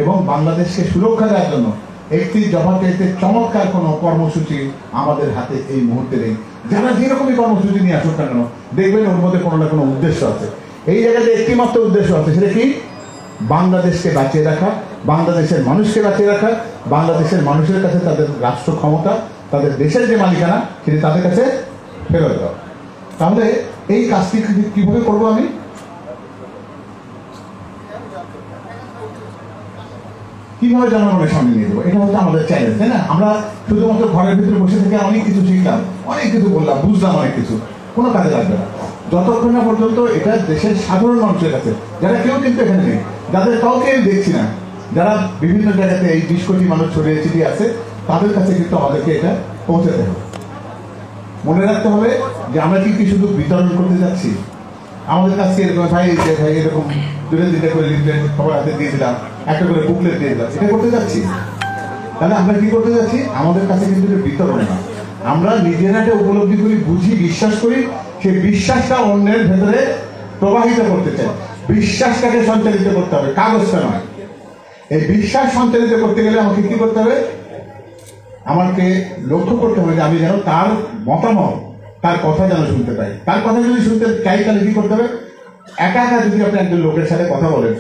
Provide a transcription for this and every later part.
এবং বাংলাদেশকে সুরক্ষা দেওয়ার জন্য একটি জবাতে চমৎকার কোনো কর্মসূচি আমাদের হাতে এই মুহূর্তে নেই। যারা যেরকমই কর্মসূচি নিয়ে আসুক না কেন, দেখবেন ওর মধ্যে কোনো না কোনো উদ্দেশ্য আছে। এই জায়গাতে একটি মাত্র উদ্দেশ্য আছে, সেটা কি? বাংলাদেশকে বাঁচিয়ে রাখা, বাংলাদেশের মানুষকে বাঁচিয়ে রাখা, বাংলাদেশের মানুষের কাছে তাদের রাষ্ট্র ক্ষমতা, তাদের দেশের যে মালিকানা সেটি তাদের কাছে ফেরত দেওয়া। তাহলে এই কাজটি কিভাবে করবো? আমি কিভাবে জনগণের সামনে নিয়ে দেবো? এটা হচ্ছে আমাদের চ্যালেঞ্জ, তাই না? আমরা শুধুমাত্র ঘরের ভিতরে বসে থেকে অনেক কিছু শিখলাম, অনেক কিছু বললাম, বুঝলাম অনেক কিছু, কোনো কাজে লাগবে না যতক্ষণ না পর্যন্ত এটা দেশের সাধারণ মানুষের কাছে, যারা কেউ কিন্তু এখানে নেই, যাদের কাউকে আমি দেখছি না, যারা বিভিন্ন জায়গাতে এই 20 কোটি মানুষ ছড়িয়ে ছিটিয়ে আছে, তাদের কাছে কিন্তু আমাদেরকে এটা পৌঁছাতে হবে। মনে রাখতে হবে যে আমরা কি শুধু বিতরণ করতে যাচ্ছি? আমাদের কাছে এরকম ভাই এরকম 2-3টা করে লিফলেট সবার হাতে দিয়ে দিলাম, একটা করে বুকলেট দিয়ে দিলাম, এটা করতে যাচ্ছি? তাহলে আমরা কি করতে যাচ্ছি? আমাদের কাছে কিন্তু বিতরণ না, আমরা নিজেরা একটা উপলব্ধি করি, বুঝি, বিশ্বাস করি, সেই বিশ্বাসটা অন্যের ভেতরে প্রবাহিত করতে চাই। বিশ্বাসটাকে সঞ্চালিত করতে হবে, কাগজটা নয়। এই বিশ্বাস সঞ্চালিত করতে গেলে আমাকে কি করতে হবে? আমাকে লক্ষ্য করতে হবে যে আমি যেন তার মতামত, তার কথা যেন শুনতে পাই। তার কথা যদি শুনতে চাই তাহলে কি করতে হবে? একা একা যদি আপনি একজন লোকের সাথে কথা বলেন,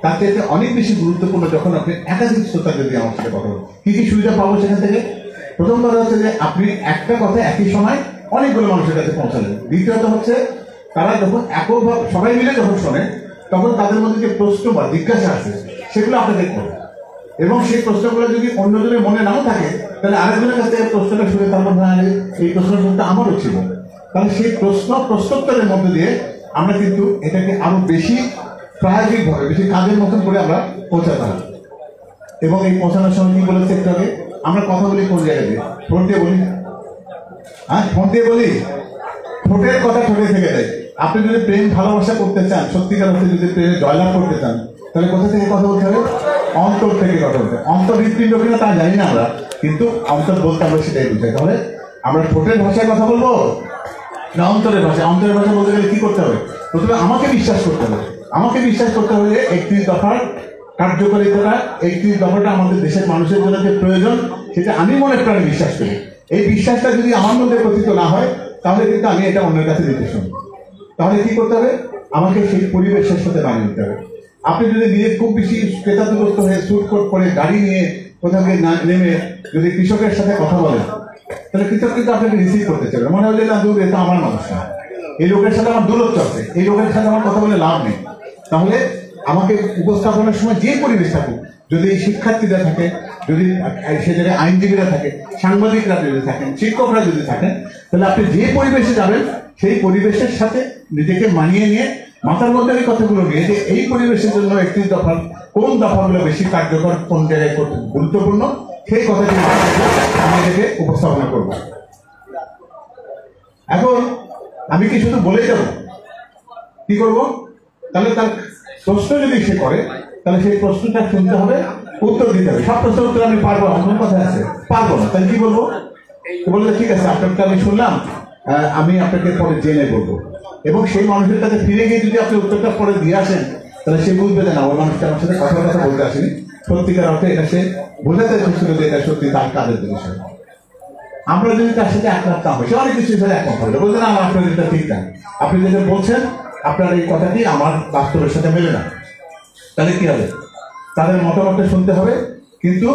তার থেকে অনেক বেশি গুরুত্বপূর্ণ যখন আপনি একাধিক শ্রোতা যদি আমার সাথে কথা বলেন। কি কি সুবিধা পাবো সেখান থেকে? প্রথম কথা হচ্ছে যে আপনি একটা কথা একই সময় অনেকগুলো মানুষের কাছে পৌঁছালেন। দ্বিতীয়ত হচ্ছে তারা যখন এককভাবে সবাই মিলে যখন শোনে, তখন তাদের মধ্যে যে প্রশ্ন বা জিজ্ঞাসা আছে সেগুলো আপনাদের করবে, এবং সেই প্রশ্নগুলো যদি অন্যজনের মনে নাও থাকে, তাহলে আরেকজনের কাছে প্রশ্নটা শুনে তারপর এই প্রশ্নটা আমারও ছিল, তাহলে সেই প্রশ্নোত্তরের মধ্যে দিয়ে আমরা কিন্তু এটাকে আরো বেশি প্রায়োগিক ভাবে, বেশি কাজের মতন করে আমরা পৌঁছাতে হবে। এবং এই পৌঁছানোর সময় কি বলেছে একটু আগে, আমরা কথা বলি কোন জায়গায় দিয়ে? ফোন দিয়ে বলি। হ্যাঁ, ফোন দিয়ে বলি। ঠোঁটের কথা ঠোঁটে থেকে দেয়। আপনি যদি প্রেম ভালোবাসা করতে চান, সত্যিকার অর্থে যদি প্রেমে জয়লাভ করতে চান, তাহলে কোথা থেকে কথা বলতে হবে? অন্তর থেকে কথা বলতে হবে। অন্তর হৃৎপিণ্ড কিনা তা জানি না আমরা, কিন্তু অন্তর বলতে আমরা সেটাই বুঝাই। তাহলে আমরা ঠোঁটের ভাষায় কথা বলবো না অন্তরের ভাষায়? অন্তরের ভাষা বলতে গেলে কি করতে হবে? প্রথমে আমাকে বিশ্বাস করতে হবে। আমাকে বিশ্বাস করতে হবে যে 31 দফার কার্যকারিতা, 31 দফাটা আমাদের দেশের মানুষের জন্য যে প্রয়োজন, সেটা আমি মনে প্রাণে বিশ্বাস করি। এই বিশ্বাসটা যদি আমার মধ্যে প্রতীত না হয়, তাহলে কিন্তু আমি এটা অন্যের কাছে দিতে শুনি। তাহলে কি করতে হবে? আমাকে সেই পরিবেশের সাথে মানিয়ে নিতে হবে। আপনি যদি নিজে খুব বেশি ক্রেতাগ্রস্ত হয়ে স্যুট কোট করে গাড়ি নিয়ে কোথাও নেমে যদি কৃষকের সাথে কথা বলেন, তাহলে কৃষক কিন্তু আপনাকে রিসিভ করতে চাইবে। মনে হয় যে না, দূর, এটা আমার মানুষ না, এই লোকের সাথে আমার দূরত্ব আছে, এই লোকের সাথে আমার কথা বলে লাভ নেই। তাহলে আমাকে উপস্থাপনের সময় যে পরিবেশ থাকুক, যদি শিক্ষার্থীরা থাকে, যদি সে জায়গায় আইনজীবীরা থাকে, সাংবাদিকরা যদি থাকেন, শিক্ষকরা যদি থাকেন, তাহলে আপনি যে পরিবেশে যাবেন সেই পরিবেশের সাথে নিজেকে মানিয়ে নিয়ে মাথার মধ্যে এই কথাগুলো নিয়ে যে এই পরিবেশের জন্য 31 দফা কোন দফাগুলো বেশি কার্যকর, কোন জায়গায় গুরুত্বপূর্ণ, সেই কথাটি আমি এটাকে উপস্থাপনা করব। এখন আমি কি শুধু বলে যাব? কি করব? তাহলে তার প্রশ্ন যদি সে করে, তাহলে সেই প্রশ্নটা শুনতে হবে, উত্তর দিতে হবে। সব প্রশ্নের উত্তর আমি পারবো না, কোন কথা আছে? পারবো না। তাহলে কি বলবো? বললে ঠিক আছে, আপনারটা আমি শুনলাম, আমি আপনাকে পরে জেনে বলবো। এবং সেই মানুষের কাছে ফিরে গিয়ে যদি আপনি উত্তরটা পরে দিয়ে আসেন, তাহলে সে বুঝবে যে না, ওই মানুষটা আমার সাথে কথা বলতে আসেনি, সত্যিকার অর্থে এটা সে বোঝাতে চেয়েছিল যে এটা সত্যি তার কাজের বিষয়। আমরা যদি তার সাথে একমত না হই, সে অনেক কিছু সাথে একমত হবে, বলতে না আপনার এটা ঠিক না, আপনি যেটা বলছেন আপনার এই কথাটি আমার বাস্তবের সাথে মেলে না, তাহলে কি হবে? তাদের মতামতটা শুনতে হবে। কিন্তু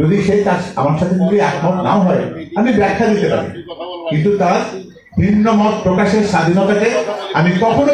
যদি সে তার আমার সাথে যদি একমত নাও হয়, আমি ব্যাখ্যা দিতে পারি, কিন্তু তার ভিন্ন মত প্রকাশের স্বাধীনতাকে আমি কখনো